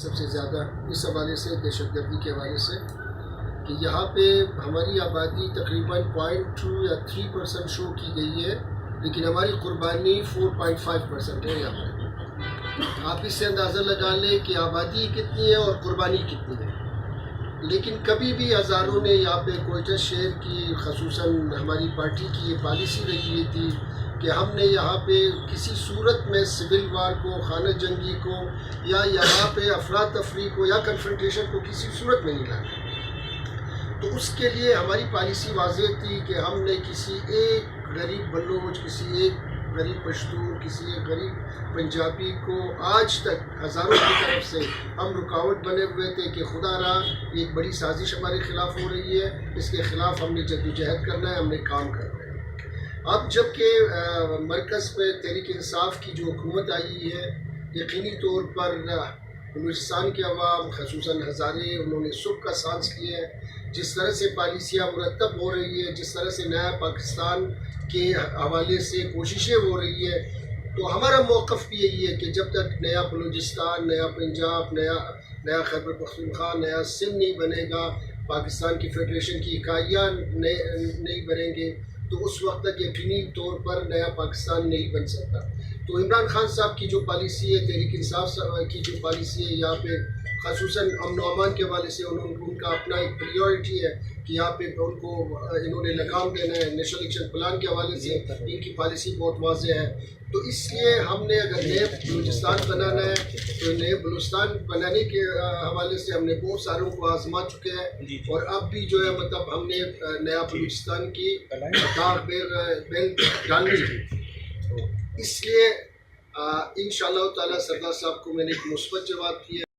سب سے زیادہ اس حوالے سے دہشت گردی کے حوالے سے کہ یہاں پہ ہماری آبادی تقریباً 0.2 یا 3% شو کی گئی ہے، لیکن ہماری قربانی 4.5% ہے یہاں پہ۔ آپ اس سے اندازہ لگا لیں کہ آبادی کتنی ہے اور قربانی کتنی ہے۔ لیکن کبھی بھی ہزاروں نے یہاں پہ کوئٹہ شہر کی خصوصاً ہماری پارٹی کی یہ پالیسی رہی ہوئی تھی کہ ہم نے یہاں پہ کسی صورت میں سول وار کو، خانہ جنگی کو یا یہاں پہ افراتفری کو یا کنفرنٹیشن کو کسی صورت میں نہیں لانا۔ تو اس کے لیے ہماری پالیسی واضح تھی کہ ہم نے کسی ایک غریب بلوچ، کسی ایک غریب پشتون، کسی ایک غریب پنجابی کو آج تک ہزاروں کی طرف سے ہم رکاوٹ بنے ہوئے تھے کہ خدا رہا ایک بڑی سازش ہمارے خلاف ہو رہی ہے، اس کے خلاف ہم نے جدوجہد کرنا ہے، ہم نے کام کرنا ہے۔ اب جب کہ مرکز میں تحریک انصاف کی جو حکومت آئی ہے، یقینی طور پر بلوچستان کے عوام خصوصاً ہزارے انہوں نے سکھ کا سانس لیا ہے۔ جس طرح سے پالیسیاں مرتب ہو رہی ہے، جس طرح سے نیا پاکستان کے حوالے سے کوششیں ہو رہی ہے، تو ہمارا موقف بھی یہی ہے کہ جب تک نیا بلوچستان، نیا پنجاب، نیا خیبر پختونخوا، نیا سندھ نہیں بنے گا، پاکستان کی فیڈریشن کی اکائیاں نہیں بنیں گے، تو اس وقت تک یقینی طور پر نیا پاکستان نہیں بن سکتا۔ تو عمران خان صاحب کی جو پالیسی ہے، تحریک انصاف کی جو پالیسی ہے، یہاں پہ خصوصاً امن و امان کے حوالے سے ان کا اپنا ایک پریورٹی ہے کہ یہاں پہ ان کو انہوں نے لگام دینا ہے۔ نیشنل ایکشن پلان کے حوالے سے ان کی پالیسی بہت واضح ہے۔ تو اس لیے ہم نے اگر نئے بلوچستان بنانا ہے تو نئے بلوچستان بنانے کے حوالے سے ہم نے بہت ساروں کو آزما چکے ہیں، اور اب بھی جو ہے مطلب ہم نے نیا بلوچستان کی داغ بیل ڈالنی ہے۔ اس لیے انشاءاللہ تعالیٰ سردار صاحب کو میں نے ایک مثبت جواب دیا۔